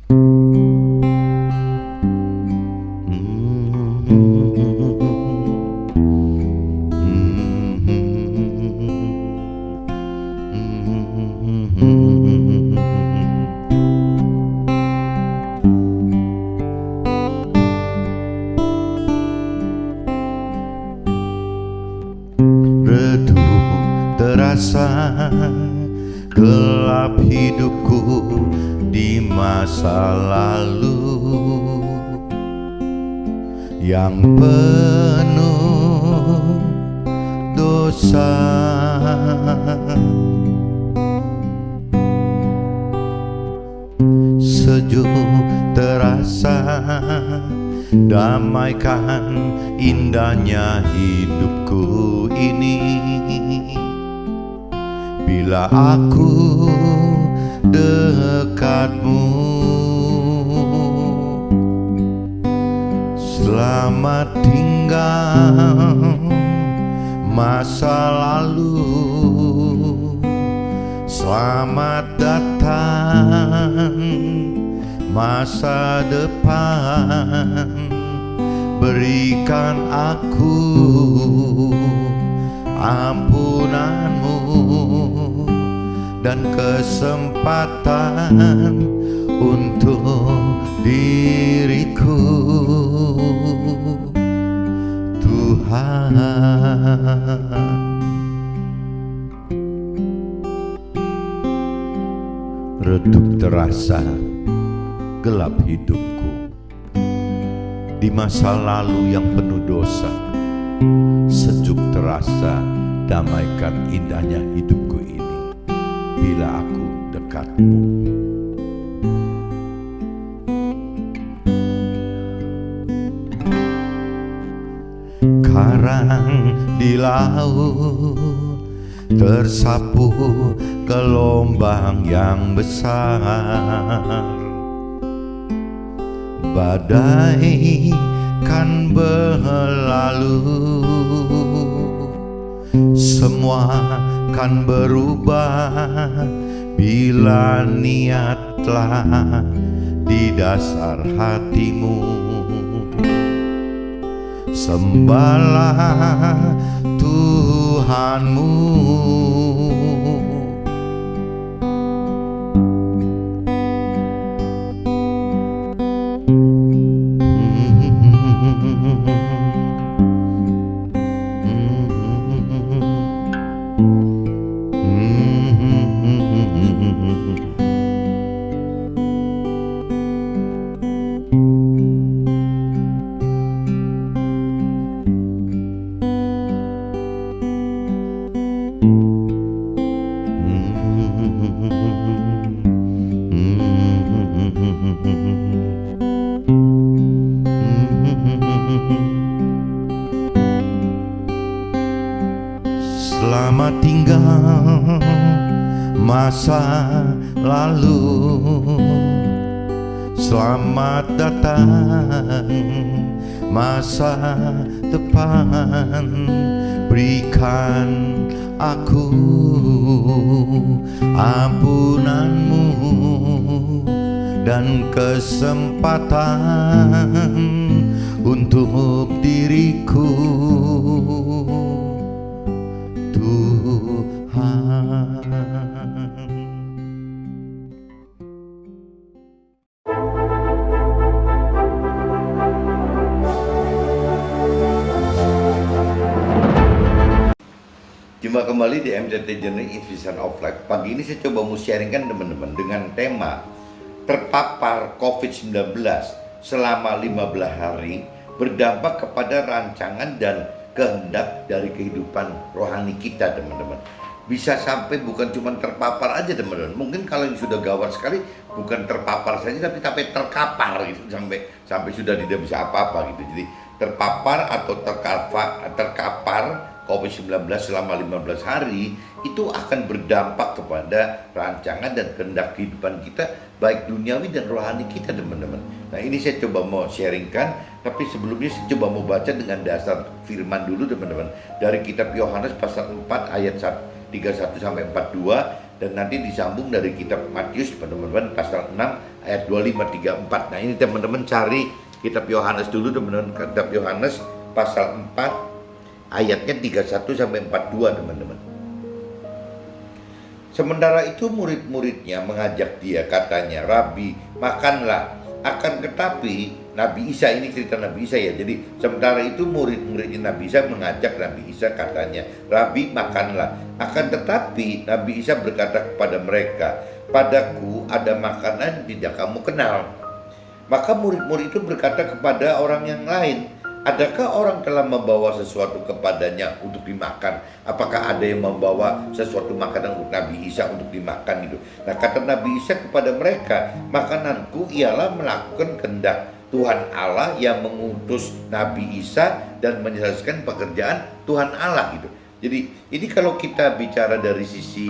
Redup terasa gelap hidupku di masa lalu yang penuh dosa. Sejuk terasa damaikan indahnya hidupku ini bila aku dekatmu. Selamat tinggal masa lalu, selamat datang masa depan. Berikan aku ampunanmu dan kesempatan untuk diriku, Tuhan. Redup terasa gelap hidupku di masa lalu yang penuh dosa. Sejuk terasa damaikan indahnya hidupku ini bila aku dekatmu. Karang di laut tersapu gelombang yang besar. Badai kan berlalu, semua kan berubah bila niatlah di dasar hatimu. Sembahlah Tuhanmu. Selamat tinggal masa lalu, selamat datang masa depan. Berikan aku ampunanmu dan kesempatan untuk diriku, Tuhan. Jumpa kembali di MCT Journey Vision of Life. Pagi ini saya coba mau sharingkan teman-teman dengan tema terpapar COVID-19 selama 15 hari berdampak kepada rancangan dan kehendak dari kehidupan rohani kita, teman-teman. Bisa sampai bukan cuma terpapar aja, teman-teman. Mungkin kalau yang sudah gawat sekali bukan terpapar saja tapi terkapar gitu, sampai sudah tidak bisa apa-apa gitu. Jadi terpapar atau terkapar COVID-19 selama 15 hari itu akan berdampak kepada rancangan dan kehendak kehidupan kita, baik duniawi dan rohani kita, teman-teman. Nah, ini saya coba mau sharingkan, tapi sebelumnya saya coba mau baca dengan dasar firman dulu, teman-teman, dari kitab Yohanes pasal 4 ayat 31 sampai 42, dan nanti disambung dari kitab Matius, teman-teman, pasal 6 ayat 25-34. Nah, ini teman-teman cari kitab Yohanes dulu, teman-teman. Kitab Yohanes pasal 4 ayatnya 31 sampai 42, teman-teman. Sementara itu murid-muridnya mengajak dia, katanya, "Rabi, makanlah." Akan tetapi Nabi Isa, ini cerita Nabi Isa ya. Jadi sementara itu murid-muridnya Nabi Isa mengajak Nabi Isa, katanya, "Rabi, makanlah." Akan tetapi Nabi Isa berkata kepada mereka, "Padaku ada makanan tidak kamu kenal." Maka murid-murid itu berkata kepada orang yang lain, "Adakah orang telah membawa sesuatu kepadanya untuk dimakan? Apakah ada yang membawa sesuatu makanan untuk Nabi Isa untuk dimakan?" Gitu. Nah, kata Nabi Isa kepada mereka, "Makananku ialah melakukan kehendak Tuhan Allah yang mengutus Nabi Isa dan menyelesaikan pekerjaan Tuhan Allah." Gitu. Jadi ini kalau kita bicara dari sisi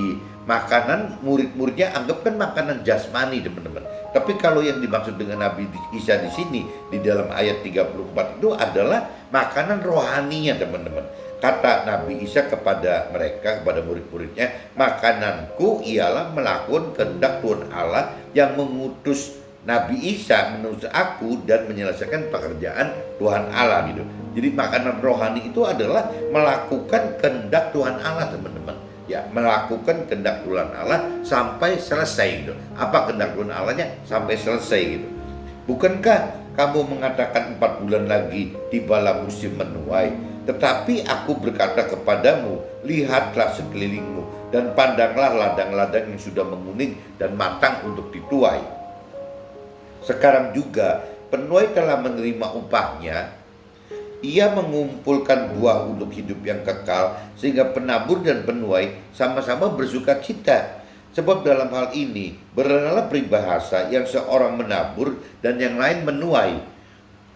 makanan, murid-muridnya anggap kan makanan jasmani, teman-teman. Tapi kalau yang dimaksud dengan Nabi Isa di sini di dalam ayat 34 itu adalah makanan rohaninya, teman-teman. Kata Nabi Isa kepada mereka, kepada murid-muridnya, "Makananku ialah melakukan kehendak Tuhan Allah yang mengutus Nabi Isa menurut aku dan menyelesaikan pekerjaan Tuhan Allah." Gitu. Jadi makanan rohani itu adalah melakukan kehendak Tuhan Allah, teman-teman. Ya, melakukan kehendak Tuhan Allah sampai selesai gitu. Apa kehendak Tuhan Allahnya? Sampai selesai gitu. "Bukankah kamu mengatakan 4 bulan lagi tibalah musim menuai? Tetapi aku berkata kepadamu, lihatlah sekelilingmu dan pandanglah ladang-ladang yang sudah menguning dan matang untuk dituai. Sekarang juga penuai telah menerima upahnya. Ia mengumpulkan buah untuk hidup yang kekal, sehingga penabur dan penuai sama-sama bersuka cita. Sebab dalam hal ini berenalah peribahasa, yang seorang menabur dan yang lain menuai.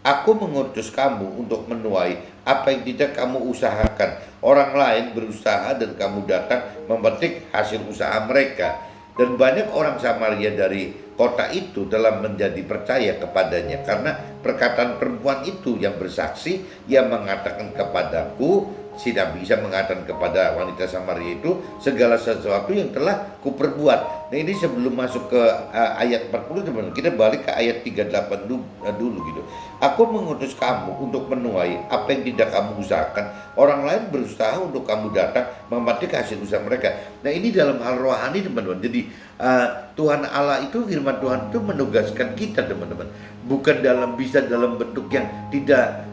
Aku mengutus kamu untuk menuai apa yang tidak kamu usahakan. Orang lain berusaha dan kamu datang memetik hasil usaha mereka." Dan banyak orang Samaria dari kota itu telah menjadi percaya kepadanya karena perkataan perempuan itu yang bersaksi. Ia mengatakan kepadaku, si Nabi Isa mengatakan kepada wanita Samaria itu, segala sesuatu yang telah kuperbuat. Nah, ini sebelum masuk ke ayat 40, teman-teman, kita balik ke ayat 38 dulu gitu. Aku mengutus kamu untuk menuai apa yang tidak kamu usahakan. Orang lain berusaha untuk kamu datang memetik hasil usaha mereka. Nah, ini dalam hal rohani, teman-teman. Jadi Tuhan Allah itu, firman Tuhan itu menugaskan kita, teman-teman. Bukan bisa dalam bentuk yang tidak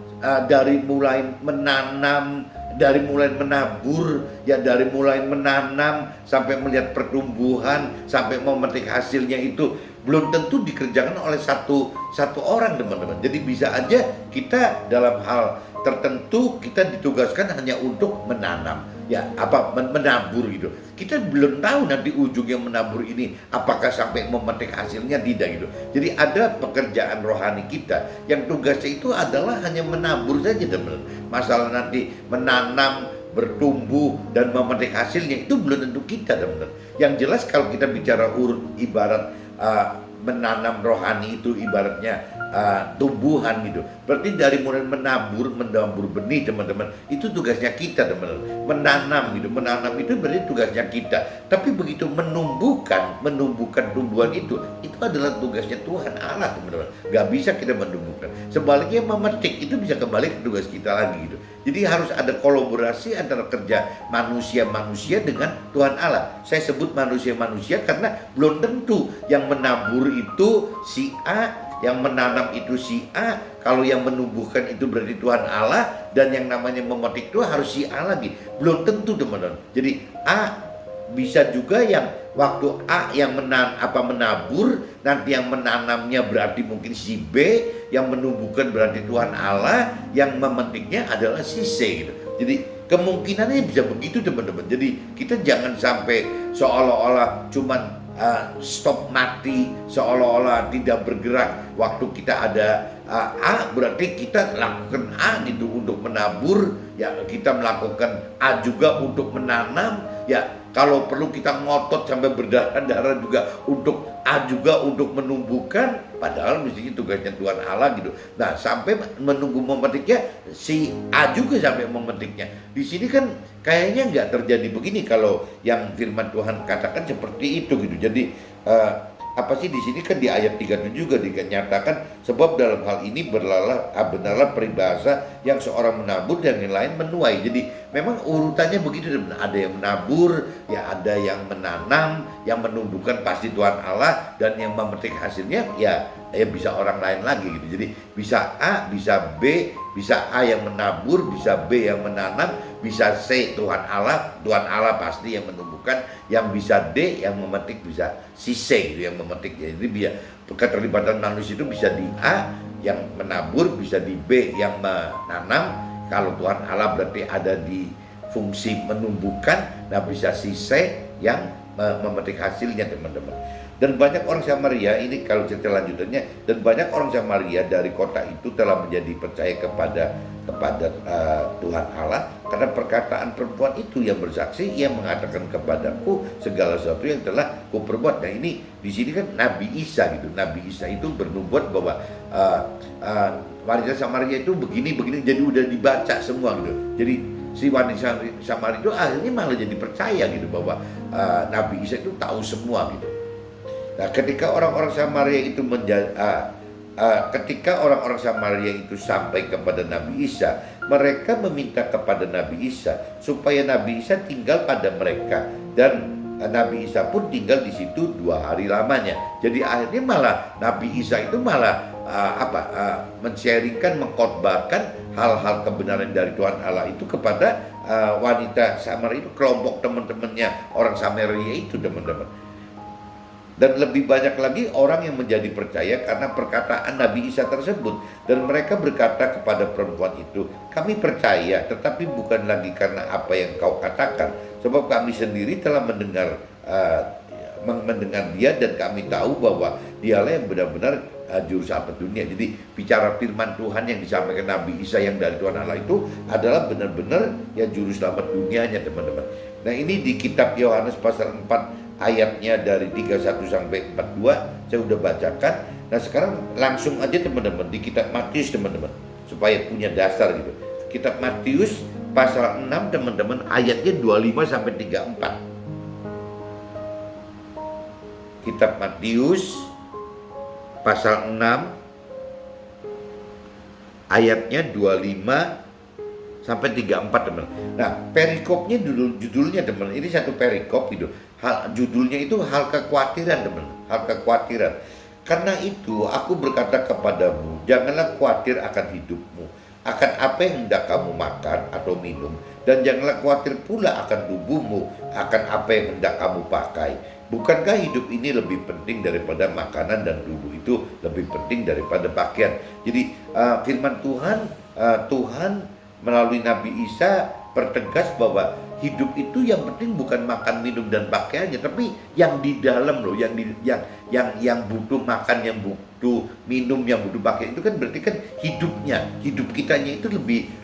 dari mulai menanam, dari mulai menabur, ya dari mulai menanam sampai melihat pertumbuhan, sampai memetik hasilnya itu belum tentu dikerjakan oleh satu orang, teman-teman. Jadi bisa aja kita dalam hal tertentu kita ditugaskan hanya untuk menanam, ya menabur gitu. Kita belum tahu nanti ujungnya menabur ini apakah sampai memetik hasilnya, tidak gitu. Jadi ada pekerjaan rohani kita yang tugasnya itu adalah hanya menabur saja, teman-teman. Masalah nanti menanam, bertumbuh dan memetik hasilnya itu belum tentu kita, teman-teman. Yang jelas kalau kita bicara ibarat menanam rohani itu ibaratnya tumbuhan gitu. Berarti dari mulai menabur benih, teman-teman, itu tugasnya kita, teman-teman. Menanam gitu, menanam itu berarti tugasnya kita. Tapi begitu menumbuhkan tumbuhan itu adalah tugasnya Tuhan Allah, teman-teman. Gak bisa kita menumbuhkan. Sebaliknya memetik itu bisa kembali ke tugas kita lagi gitu. Jadi harus ada kolaborasi antara kerja manusia-manusia dengan Tuhan Allah. Saya sebut manusia-manusia karena belum tentu yang menabur itu si A, yang menanam itu si A. Kalau yang menumbuhkan itu berarti Tuhan Allah, dan yang namanya memetik itu harus si A lagi. Belum tentu, teman-teman. Jadi A bisa juga yang waktu A yang menabur, nanti yang menanamnya berarti mungkin si B, yang menumbuhkan berarti Tuhan Allah, yang memetiknya adalah si C gitu. Jadi kemungkinannya bisa begitu, teman-teman. Jadi kita jangan sampai seolah-olah cuman stop mati, seolah-olah tidak bergerak. Waktu kita ada A, berarti kita lakukan A gitu untuk menabur, ya kita melakukan A juga untuk menanam, ya kalau perlu kita ngotot sampai berdarah-darah juga untuk A juga untuk menumbuhkan, padahal mestinya tugasnya Tuhan Allah gitu. Nah, sampai menunggu memetiknya si A juga sampai memetiknya. Di sini kan kayaknya nggak terjadi begini kalau yang firman Tuhan katakan seperti itu gitu. Jadi apa sih di sini kan di ayat 37 juga dinyatakan sebab dalam hal ini benarlah peribahasa yang seorang menabur dan yang lain menuai. Jadi memang urutannya begitu, ada yang menabur, ya ada yang menanam, yang menumbuhkan pasti Tuhan Allah, dan yang memetik hasilnya ya bisa orang lain lagi gitu. Jadi bisa A, bisa B, bisa A yang menabur, bisa B yang menanam, bisa C Tuhan Allah pasti yang menumbuhkan, yang bisa D yang memetik, bisa si C gitu yang memetik. Jadi biar keterlibatan manusia itu bisa di A yang menabur, bisa di B yang menanam. Kalau Tuhan Allah berarti ada di fungsi menumbuhkan, nah bisa si C yang memetik hasilnya, teman-teman. Dan banyak orang Samaria, ini kalau cerita lanjutannya, dan banyak orang Samaria dari kota itu telah menjadi percaya kepada Tuhan Allah karena perkataan perempuan itu yang bersaksi, ia mengatakan kepadaku segala sesuatu yang telah kuperbuat. Nah ini di sini kan Nabi Isa gitu. Nabi Isa itu bernubuat bahwa wanita Samaria itu begini, jadi udah dibaca semua gitu. Jadi si wanita Samaria itu akhirnya malah jadi percaya gitu bahwa Nabi Isa itu tahu semua gitu. Nah, ketika orang-orang Samaria itu Samaria itu sampai kepada Nabi Isa, mereka meminta kepada Nabi Isa supaya Nabi Isa tinggal pada mereka, dan Nabi Isa pun tinggal di situ 2 hari lamanya. Jadi akhirnya malah Nabi Isa itu malah men-sharingkan, mengkhotbahkan hal-hal kebenaran dari Tuhan Allah itu kepada wanita Samaria itu, kelompok teman-temannya orang Samaria itu, teman-teman. Dan lebih banyak lagi orang yang menjadi percaya karena perkataan Nabi Isa tersebut. Dan mereka berkata kepada perempuan itu, kami percaya tetapi bukan lagi karena apa yang kau katakan, sebab kami sendiri telah mendengar dia, dan kami tahu bahwa dialah yang benar-benar juru selamat dunia. Jadi bicara firman Tuhan yang disampaikan Nabi Isa yang dari Tuhan Allah itu adalah benar-benar ya juru selamat dunianya, teman-teman. Nah ini di kitab Yohanes pasal 4 ayatnya dari 31 sampai 42 saya udah bacakan. Nah sekarang langsung aja teman-teman di kitab Matius, teman-teman, supaya punya dasar gitu. Kitab Matius pasal 6, teman-teman, ayatnya 25 sampai 34. Kitab Matius pasal 6 ayatnya 25 sampai 34, teman. Nah, perikopnya judulnya, teman. Ini satu perikop gitu. Judulnya itu hal kekhawatiran, teman. Hal kekhawatiran. Karena itu aku berkata kepadamu, janganlah khawatir akan hidupmu, akan apa yang hendak kamu makan atau minum, dan janganlah khawatir pula akan tubuhmu, akan apa yang hendak kamu pakai. Bukankah hidup ini lebih penting daripada makanan, dan tubuh itu lebih penting daripada pakaian? Jadi firman Tuhan melalui Nabi Isa pertegas bahwa hidup itu yang penting bukan makan, minum, dan pakaiannya, tapi yang di dalam loh, yang butuh makan, yang butuh minum, yang butuh pakaian itu kan berarti kan hidup kitanya itu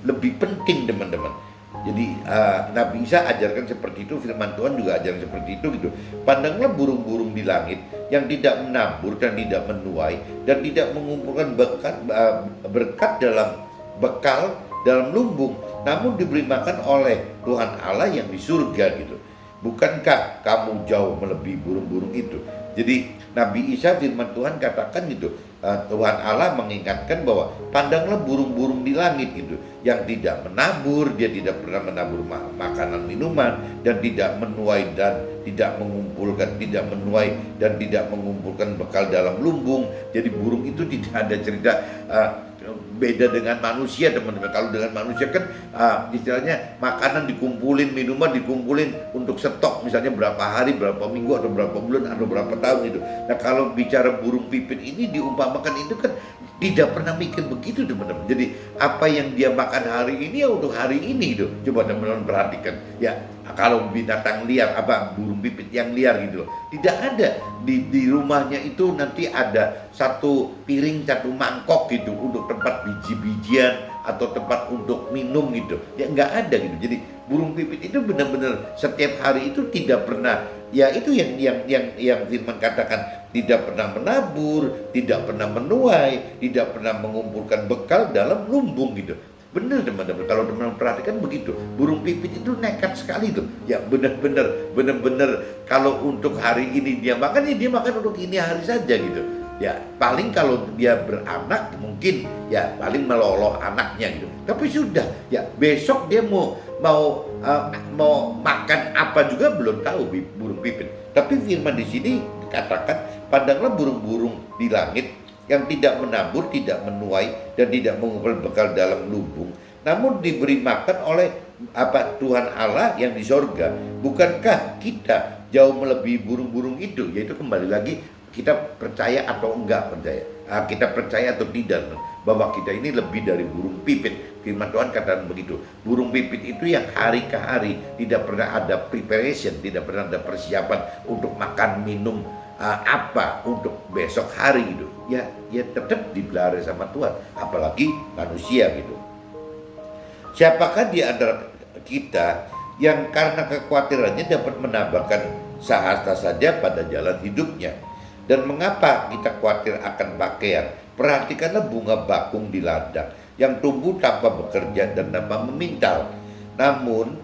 lebih penting, teman-teman. Jadi Nabi Isa ajarkan seperti itu, firman Tuhan juga ajarkan seperti itu gitu. Pandanglah burung-burung di langit yang tidak menabur dan tidak menuai dan tidak mengumpulkan berkat bekal dalam lumbung, namun diberi makan oleh Tuhan Allah yang di surga gitu. Bukankah kamu jauh melebihi burung-burung itu? Jadi Nabi Isa, firman Tuhan katakan gitu, Tuhan Allah mengingatkan bahwa pandanglah burung-burung di langit gitu, yang tidak menabur, dia tidak pernah menabur makanan minuman, dan tidak menuai dan tidak mengumpulkan, tidak menuai dan tidak mengumpulkan bekal dalam lumbung. Jadi burung itu tidak ada cerita beda dengan manusia, teman-teman. Kalau dengan manusia kan istilahnya makanan dikumpulin, minuman dikumpulin untuk stok, misalnya berapa hari, berapa minggu, atau berapa bulan, atau berapa tahun gitu. Nah kalau bicara burung pipit ini diumpamakan itu kan tidak pernah mikir begitu, teman-teman. Jadi apa yang dia makan hari ini ya untuk hari ini gitu. Coba teman-teman perhatikan ya, kalau binatang liar, burung pipit yang liar gitu loh, tidak ada di rumahnya itu nanti ada satu piring, satu mangkok gitu untuk tempat biji-bijian atau tempat untuk minum gitu ya, nggak ada gitu. Jadi burung pipit itu benar-benar setiap hari itu tidak pernah, ya itu yang firman katakan, tidak pernah menabur, tidak pernah menuai, tidak pernah mengumpulkan bekal dalam lumbung gitu. Bener teman-teman, kalau teman-teman perhatikan begitu. Burung pipit itu nekat sekali tuh. Ya bener-bener kalau untuk hari ini dia makan, ya dia makan untuk ini hari saja gitu. Ya paling kalau dia beranak mungkin ya paling meloloh anaknya gitu. Tapi sudah ya besok dia mau makan apa juga belum tahu burung pipit. Tapi firman di sini dikatakan, pandanglah burung-burung di langit yang tidak menabur, tidak menuai, dan tidak mengumpul bekal dalam lubung, namun diberi makan oleh Tuhan Allah yang di sorga. Bukankah kita jauh melebihi burung-burung itu? Yaitu kembali lagi, kita percaya atau enggak percaya, kita percaya atau tidak bahwa kita ini lebih dari burung pipit. Firman Tuhan katakan begitu. Burung pipit itu yang hari ke hari tidak pernah ada preparation, tidak pernah ada persiapan untuk makan minum apa untuk besok hari gitu. Ya tetap dipelihara sama Tuhan, apalagi manusia gitu. Siapakah di antara kita yang karena kekhawatirannya dapat menambahkan sehasta saja pada jalan hidupnya? Dan mengapa kita khawatir akan pakaian? Perhatikanlah bunga bakung di ladang yang tumbuh tanpa bekerja dan tanpa memintal. Namun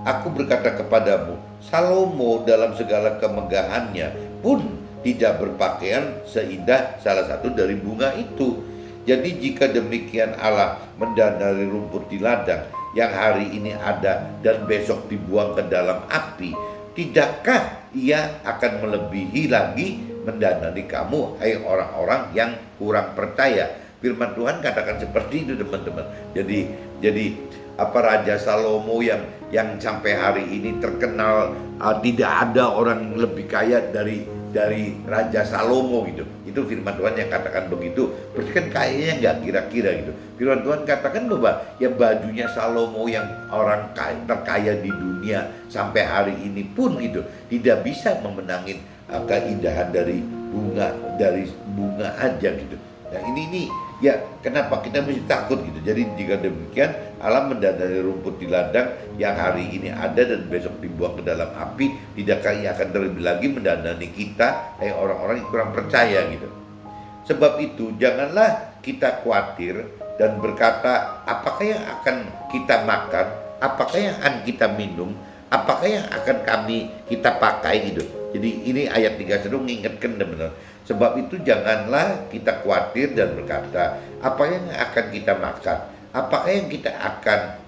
aku berkata kepadamu, Salomo dalam segala kemegahannya pun tidak berpakaian seindah salah satu dari bunga itu. Jadi jika demikian Allah mendanai rumput di ladang yang hari ini ada dan besok dibuang ke dalam api, tidakkah ia akan melebihi lagi mendanai kamu, hai orang-orang yang kurang percaya? Firman Tuhan katakan seperti itu teman-teman. Jadi Raja Salomo yang sampai hari ini terkenal, tidak ada orang lebih kaya dari Raja Salomo gitu. Itu firman Tuhan yang katakan begitu. Berarti kan kayaknya nggak kira-kira gitu. Firman Tuhan katakan bahwa ya bajunya Salomo yang orang terkaya di dunia sampai hari ini pun gitu tidak bisa memenangin keindahan dari bunga aja gitu. Nah ini ya kenapa kita mesti takut gitu. Jadi jika demikian Allah mendanai rumput di ladang yang hari ini ada dan besok dibuang ke dalam api, tidakkah ia akan terlebih lagi mendanai kita, orang-orang yang kurang percaya gitu. Sebab itu janganlah kita khawatir dan berkata, apakah yang akan kita makan, apakah yang akan kita minum, apakah yang akan kita pakai gitu. Jadi ini ayat 31 mengingatkan benar. Sebab itu janganlah kita khawatir dan berkata, apa yang akan kita makan, apakah yang kita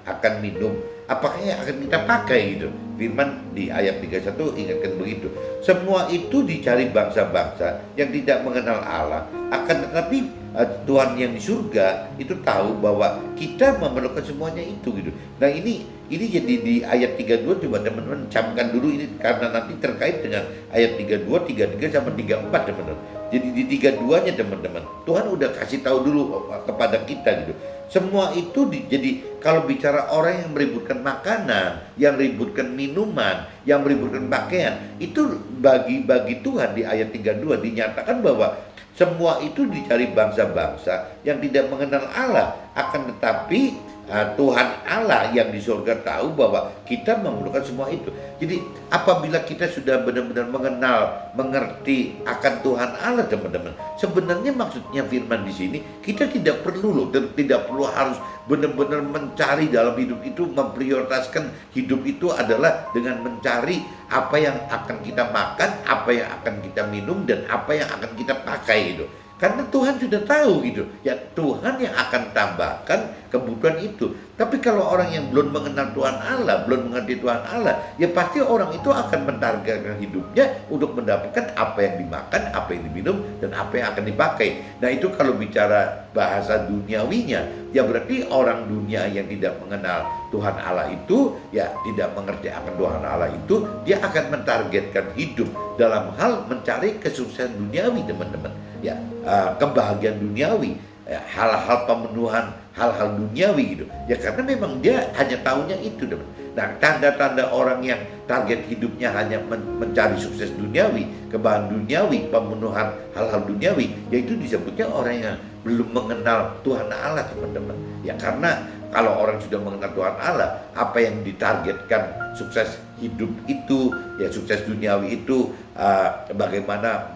akan minum, apakah yang akan kita pakai gitu. Firman di ayat 31 ingatkan begitu. Semua itu dicari bangsa-bangsa yang tidak mengenal Allah. Akan tetapi Tuhan yang di surga itu tahu bahwa kita memerlukan semuanya itu gitu. Nah ini jadi di ayat 32 coba teman-teman camkan dulu ini karena nanti terkait dengan ayat 32, 33 sama 34 teman-teman. Jadi di 32-nya teman-teman, Tuhan udah kasih tahu dulu kepada kita gitu. Semua itu jadi kalau bicara orang yang meributkan makanan, yang meributkan minuman, yang meributkan pakaian, itu bagi Tuhan di ayat 32 dinyatakan bahwa semua itu dicari bangsa-bangsa yang tidak mengenal Allah. Akan tetapi Tuhan Allah yang di surga tahu bahwa kita memerlukan semua itu. Jadi apabila kita sudah benar-benar mengerti akan Tuhan Allah teman-teman, sebenarnya maksudnya firman di sini kita tidak perlu harus benar-benar mencari dalam hidup itu, memprioritaskan hidup itu adalah dengan mencari apa yang akan kita makan, apa yang akan kita minum, dan apa yang akan kita pakai itu. Karena Tuhan sudah tahu gitu. Ya Tuhan yang akan tambahkan kebutuhan itu. Tapi kalau orang yang belum mengenal Tuhan Allah, belum mengerti Tuhan Allah, ya pasti orang itu akan mentargetkan hidupnya untuk mendapatkan apa yang dimakan, apa yang diminum, dan apa yang akan dipakai. Nah itu kalau bicara bahasa duniawinya, ya berarti orang dunia yang tidak mengenal Tuhan Allah itu, ya tidak mengerti akan Tuhan Allah itu, dia akan mentargetkan hidup dalam hal mencari kesuksesan duniawi teman-teman. Ya kebahagiaan duniawi, hal-hal pemenuhan hal-hal duniawi gitu. Ya karena memang dia hanya tahunya itu teman. Nah, tanda-tanda orang yang target hidupnya hanya mencari sukses duniawi, kebahagiaan duniawi, pemenuhan hal-hal duniawi, yaitu disebutnya orang yang belum mengenal Tuhan Allah, teman-teman. Ya, karena kalau orang sudah mengenal Tuhan Allah, apa yang ditargetkan sukses hidup itu, ya sukses duniawi itu, bagaimana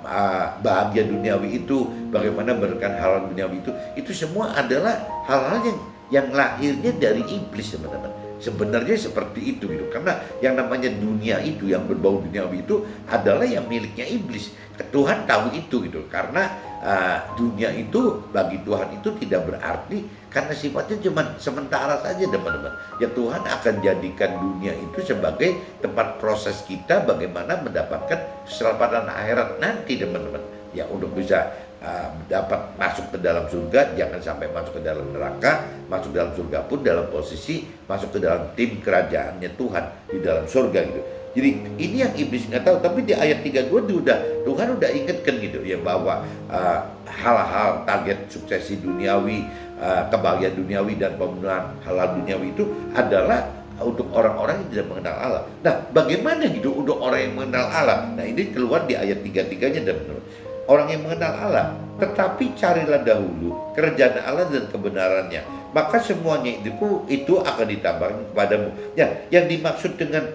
bahagia duniawi itu, bagaimana berkat hal duniawi itu semua adalah hal-hal yang lahirnya dari iblis, teman-teman. Sebenarnya seperti itu gitu, karena yang namanya dunia itu, yang berbau duniawi itu adalah yang miliknya iblis. Tuhan tahu itu gitu, karena dunia itu bagi Tuhan itu tidak berarti, karena sifatnya cuma sementara saja, teman-teman. Ya, Tuhan akan jadikan dunia itu sebagai tempat proses kita bagaimana mendapatkan keselamatan akhirat nanti, teman-teman. Ya, untuk bisa dapat masuk ke dalam surga, jangan sampai masuk ke dalam neraka. Masuk dalam surga pun dalam posisi masuk ke dalam tim kerajaannya Tuhan di dalam surga gitu. Jadi ini yang iblis nggak tahu, tapi di ayat 32 Tuhan udah ingatkan gitu ya, bahwa hal-hal target suksesi duniawi, kebahagiaan duniawi dan pemenuhan halal duniawi itu adalah untuk orang-orang yang tidak mengenal Allah. Nah, bagaimana gitu untuk orang yang mengenal Allah? Nah, ini keluar di ayat 33-nya, dan orang yang mengenal Allah, tetapi carilah dahulu kerajaan Allah dan kebenarannya, maka semuanya itu akan ditambahkan kepadamu. Ya, yang dimaksud dengan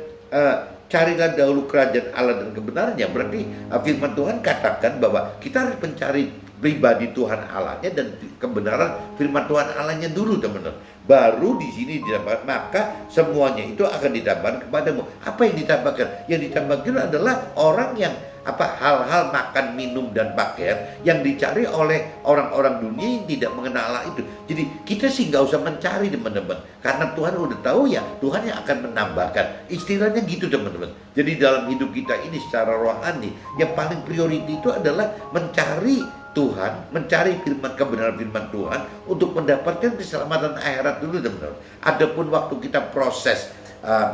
carilah dahulu kerajaan Allah dan kebenarannya, berarti firman Tuhan katakan bahwa kita harus mencari pribadi Tuhan Allahnya dan kebenaran firman Tuhan Allahnya dulu, teman-teman. Baru di sini ditambahkan, maka semuanya itu akan ditambahkan kepadamu. Apa yang ditambahkan? Yang ditambahkan adalah orang yang hal-hal makan, minum, dan pakaian yang dicari oleh orang-orang dunia yang tidak mengenal Allah itu. Jadi kita sih nggak usah mencari, teman-teman, karena Tuhan udah tahu ya, Tuhan yang akan menambahkan. Istilahnya gitu, teman-teman. Jadi dalam hidup kita ini secara rohani, yang paling priority itu adalah mencari Tuhan, mencari kebenaran firman Tuhan untuk mendapatkan keselamatan akhirat dulu, teman-teman. Adapun waktu kita proses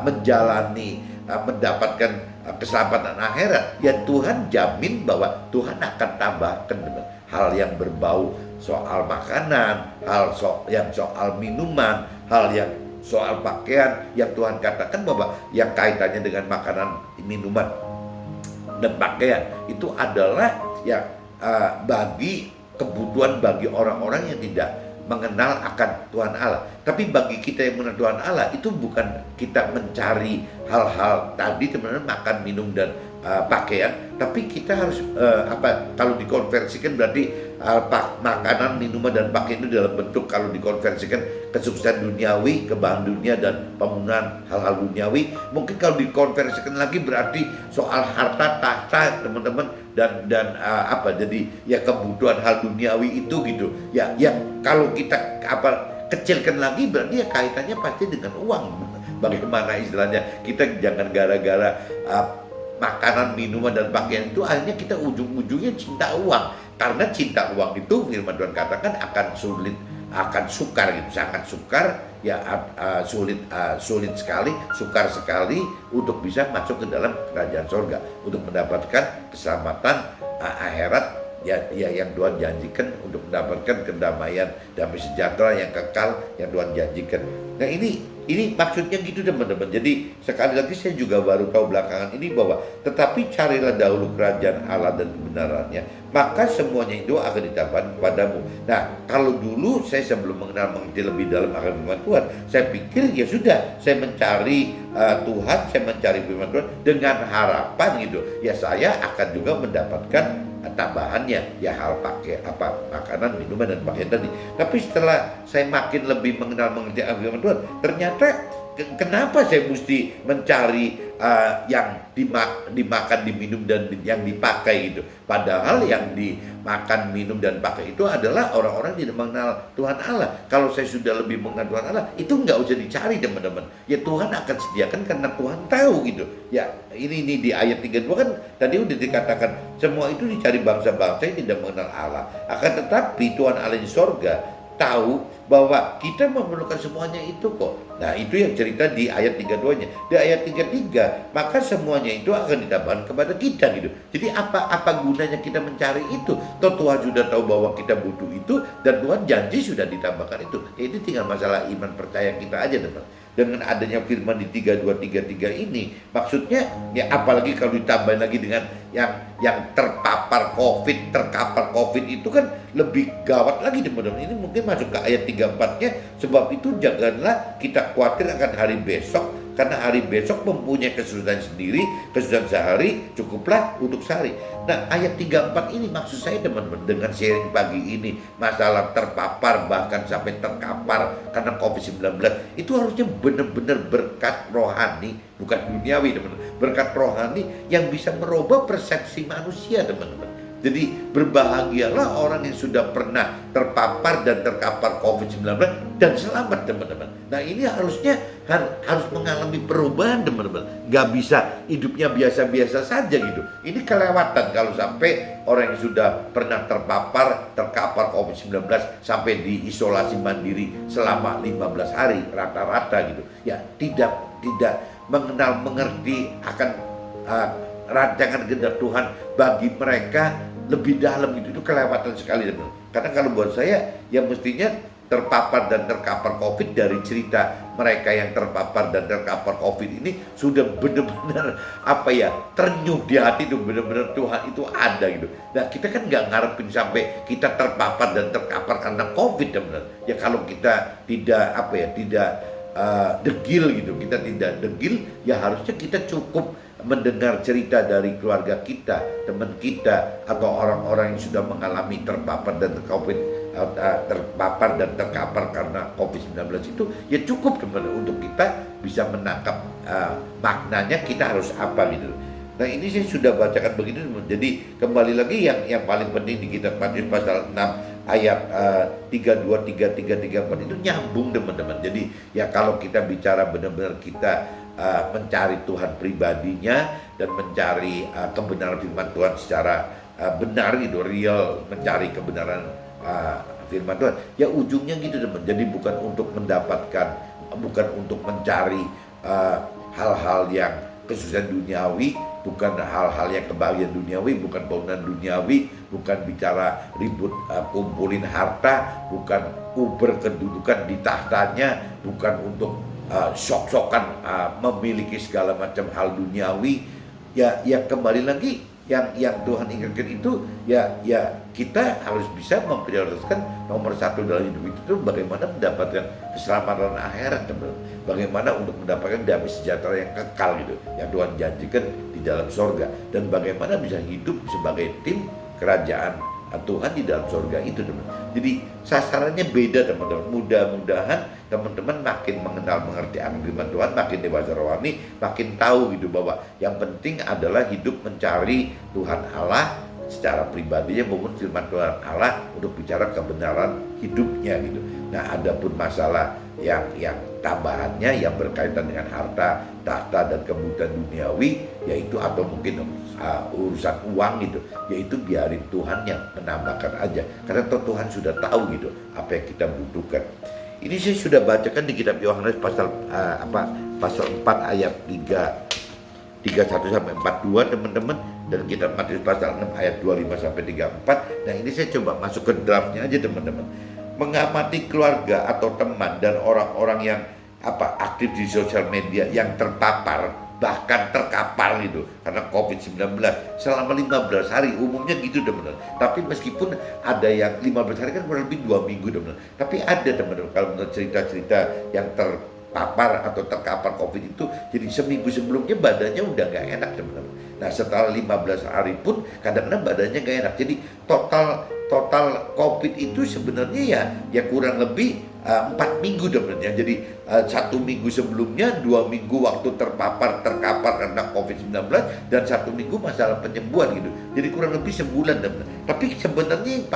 menjalani mendapatkan keselamatan akhirat, ya Tuhan jamin bahwa Tuhan akan tambahkan hal yang berbau soal makanan, yang soal minuman, hal yang soal pakaian, yang Tuhan katakan bahwa yang kaitannya dengan makanan, minuman, dan pakaian itu adalah bagi kebutuhan bagi orang-orang yang tidak mengenal akan Tuhan Allah. Tapi bagi kita yang mengenal Tuhan Allah, itu bukan kita mencari hal-hal tadi, teman-teman, makan, minum, dan pakaian, tapi kita harus kalau dikonversikan berarti makanan, minuman, dan pakaian itu dalam bentuk, kalau dikonversikan kesuksesan duniawi, kebahagiaan dunia, dan pemenuhan hal-hal duniawi. Mungkin kalau dikonversikan lagi berarti soal harta, tahta, teman-teman, dan jadi ya kebutuhan hal duniawi itu gitu. Ya kalau kita kecilkan lagi berarti ya kaitannya pasti dengan uang. Bagaimana istilahnya, kita jangan gara-gara makanan, minuman, dan pakaian itu akhirnya kita ujung-ujungnya cinta uang. Karena cinta uang itu firman Tuhan katakan akan sulit, akan sukar gitu, sangat sukar ya, sulit sekali, sukar sekali untuk bisa masuk ke dalam kerajaan surga, untuk mendapatkan keselamatan akhirat ya yang Tuhan janjikan, untuk mendapatkan kedamaian, damai sejahtera yang kekal yang Tuhan janjikan. Nah, ini maksudnya gitu, teman-teman. Jadi sekali lagi saya juga baru tahu belakangan ini bahwa tetapi carilah dahulu kerajaan Allah dan kebenarannya, maka semuanya itu akan ditambahkan kepadamu. Nah, kalau dulu saya sebelum mengerti lebih dalam akan firman Tuhan, saya pikir ya sudah, saya mencari Tuhan, saya mencari firman Tuhan dengan harapan gitu, ya saya akan juga mendapatkan tambahannya, ya hal makanan, minuman, dan pakaian tadi. Tapi setelah saya makin lebih mengerti firman Tuhan, ternyata kenapa saya mesti mencari yang dimakan, diminum, dan yang dipakai gitu. Padahal yang dimakan, minum, dan pakai itu adalah orang-orang yang tidak mengenal Tuhan Allah. Kalau saya sudah lebih mengenal Tuhan Allah, itu nggak usah dicari, teman-teman. Ya Tuhan akan sediakan karena Tuhan tahu gitu. Ya ini di ayat 32 kan tadi udah dikatakan semua itu dicari bangsa-bangsa yang tidak mengenal Allah. Akan tetapi Tuhan Allah di sorga tahu bahwa kita memerlukan semuanya itu kok. Nah, itu yang cerita di ayat 32-nya. Di ayat 33, maka semuanya itu akan ditambahkan kepada kita gitu. Jadi apa gunanya kita mencari itu? Toh Tuhan sudah tahu bahwa kita butuh itu, dan Tuhan janji sudah ditambahkan itu. Ya, itu tinggal masalah iman percaya kita aja, teman. dengan adanya firman di 3233 ini, maksudnya ya apalagi kalau ditambah lagi dengan yang terkapar COVID itu kan lebih gawat lagi teman-teman. Ini mungkin masuk ke ayat 34-nya, sebab itu janganlah kita khawatir akan hari besok, karena hari besok mempunyai kesulitan sendiri, kesulitan sehari cukuplah untuk sehari. Nah, ayat 34 ini maksud saya teman-teman, dengan sharing pagi ini masalah terpapar bahkan sampai terkapar karena COVID-19, itu harusnya benar-benar berkat rohani, bukan duniawi teman-teman. Berkat rohani yang bisa merubah persepsi manusia teman-teman. Jadi berbahagialah orang yang sudah pernah terpapar dan terkapar COVID-19 dan selamat teman-teman. Nah ini harusnya harus mengalami perubahan teman-teman. Gak bisa hidupnya biasa-biasa saja gitu. Ini kelewatan kalau sampai orang yang sudah pernah terkapar COVID-19 sampai diisolasi mandiri selama 15 hari rata-rata gitu. Ya tidak mengerti akan rancangan kehendak Tuhan bagi mereka lebih dalam itu kelewatan sekali teman. Karena kalau buat saya ya mestinya terpapar dan terkapar COVID dari cerita mereka yang terpapar dan terkapar COVID ini sudah benar-benar ternyuh di hati itu, benar-benar Tuhan itu ada gitu. Nah kita kan nggak ngarepin sampai kita terpapar dan terkapar karena COVID teman. Ya kalau kita tidak degil gitu, kita tidak degil, ya harusnya kita cukup mendengar cerita dari keluarga kita, teman kita, atau orang-orang yang sudah mengalami terpapar dan terkapar karena COVID-19 itu, ya cukup teman untuk kita bisa menangkap maknanya kita harus apa gitu. Nah ini saya sudah bacakan begini, jadi kembali lagi yang paling penting di kitab Matius pasal 6 ayat 32, 33, 34 itu nyambung teman-teman. Jadi ya kalau kita bicara benar-benar kita mencari Tuhan pribadinya dan mencari kebenaran firman Tuhan secara benar gitu, real, mencari kebenaran firman Tuhan, ya ujungnya gitu teman. Jadi bukan untuk mendapatkan, bukan untuk mencari hal-hal yang kesusahan duniawi, bukan hal-hal yang kebahagiaan duniawi, bukan bangunan duniawi, bukan bicara ribut kumpulin harta, bukan uber kedudukan di tahtanya, bukan untuk sok-sokan memiliki segala macam hal duniawi. Ya kembali lagi yang Tuhan ingatkan itu ya kita harus bisa memprioritaskan nomor satu dalam hidup itu bagaimana mendapatkan keselamatan akhirat, bagaimana untuk mendapatkan damai sejahtera yang kekal gitu yang Tuhan janjikan di dalam sorga, dan bagaimana bisa hidup sebagai tim kerajaan Tuhan di dalam sorga itu teman. Jadi sasarannya beda teman-teman. Mudah-mudahan teman-teman makin mengerti akan firman Tuhan, makin dewasa rohani, makin tahu gitu bahwa yang penting adalah hidup mencari Tuhan Allah secara pribadinya maupun firman Tuhan Allah untuk bicara kebenaran hidupnya gitu. Nah adapun masalah yang tambahannya yang berkaitan dengan harta, tahta dan kebutuhan duniawi, yaitu atau mungkin urusan uang gitu, yaitu biarin Tuhan yang menambahkan aja, karena Tuhan sudah tahu gitu apa yang kita butuhkan. Ini saya sudah bacakan di kitab Yohanes pasal 4 ayat 31 sampai 42 teman-teman, dan kitab Matius pasal 6 ayat 25 sampai 34. Nah ini saya coba masuk ke draftnya aja teman-teman. Mengamati keluarga atau teman dan orang-orang yang aktif di sosial media yang terpapar bahkan terkapar gitu karena COVID-19 selama 15 hari, umumnya gitu teman-teman. Tapi meskipun ada yang 15 hari kan kurang lebih 2 minggu teman-teman. Tapi ada teman-teman kalau menurut cerita-cerita yang terpapar atau terkapar COVID itu, jadi seminggu sebelumnya badannya udah gak enak teman-teman. Nah setelah 15 hari pun kadang-kadang badannya gak enak. Jadi total COVID itu sebenarnya ya kurang lebih 4 minggu sebenarnya. Jadi 1 minggu sebelumnya, 2 minggu waktu terkapar karena COVID-19, dan 1 minggu masalah penyembuhan gitu. Jadi kurang lebih sebulan teman-teman. Tapi sebenarnya yang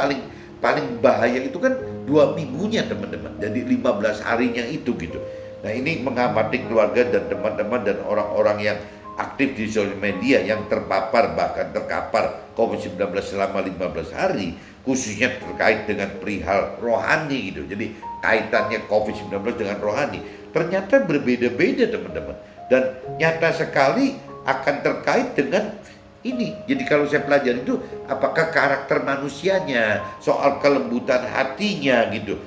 paling bahaya itu kan 2 minggunya teman-teman. Jadi 15 harinya itu gitu. Nah ini mengamati keluarga dan teman-teman dan orang-orang yang aktif di sosial media yang terpapar bahkan terkapar COVID-19 selama 15 hari, khususnya terkait dengan perihal rohani gitu. Jadi kaitannya COVID-19 dengan rohani ternyata berbeda-beda teman-teman, dan nyata sekali akan terkait dengan ini. Jadi kalau saya pelajari itu apakah karakter manusianya, soal kelembutan hatinya gitu,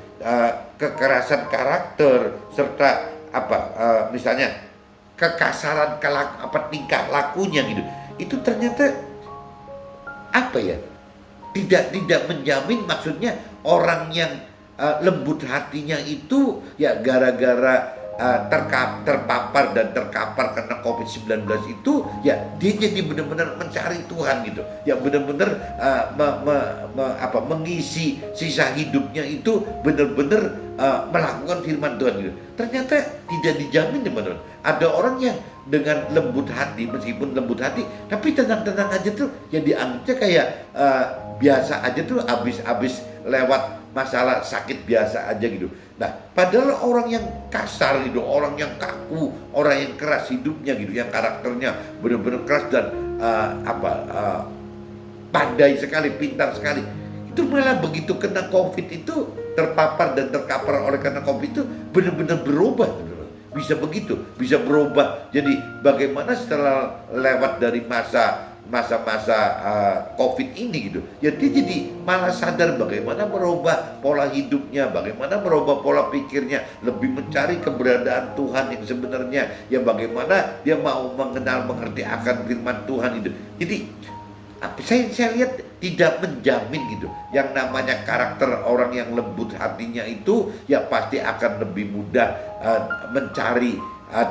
kekerasan karakter, serta misalnya kekasaran tingkah lakunya gitu, itu ternyata tidak menjamin, maksudnya orang yang lembut hatinya itu ya gara-gara terpapar dan terkapar karena COVID-19 itu ya dia jadi benar-benar mencari Tuhan gitu, ya benar-benar mengisi sisa hidupnya itu benar-benar melakukan firman Tuhan gitu. Ternyata tidak dijamin, teman-teman. Ada orang yang dengan lembut hati, meskipun lembut hati tapi tenang-tenang aja tuh ya dianggapnya kayak biasa aja tuh, habis lewat masalah sakit biasa aja gitu. Nah, padahal orang yang kasar gitu, orang yang kaku, orang yang keras hidupnya gitu, yang karakternya benar-benar keras dan pandai sekali, pintar sekali, itu malah begitu kena COVID itu, terpapar dan terkapar oleh karena COVID itu benar-benar berubah gitu. Bisa begitu, bisa berubah. Jadi bagaimana setelah lewat dari masa-masa COVID ini gitu, ya dia jadi malah sadar bagaimana merubah pola hidupnya, bagaimana merubah pola pikirnya, lebih mencari keberadaan Tuhan yang sebenarnya, ya bagaimana dia mau mengenal, mengerti akan firman Tuhan itu. Jadi saya lihat tidak menjamin gitu. Yang namanya karakter orang yang lembut hatinya itu ya pasti akan lebih mudah mencari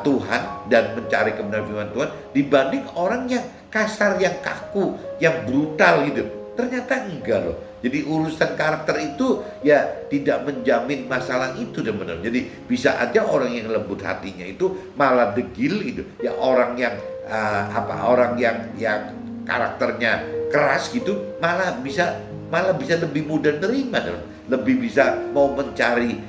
Tuhan dan mencari kebenaran firman Tuhan dibanding orang yang kasar, yang kaku, yang brutal gitu. Ternyata enggak loh. Jadi urusan karakter itu ya tidak menjamin masalah itu, teman-teman. Jadi bisa aja orang yang lembut hatinya itu malah degil gitu. Ya orang yang orang yang karakternya keras gitu malah bisa lebih mudah terima, lebih bisa mau mencari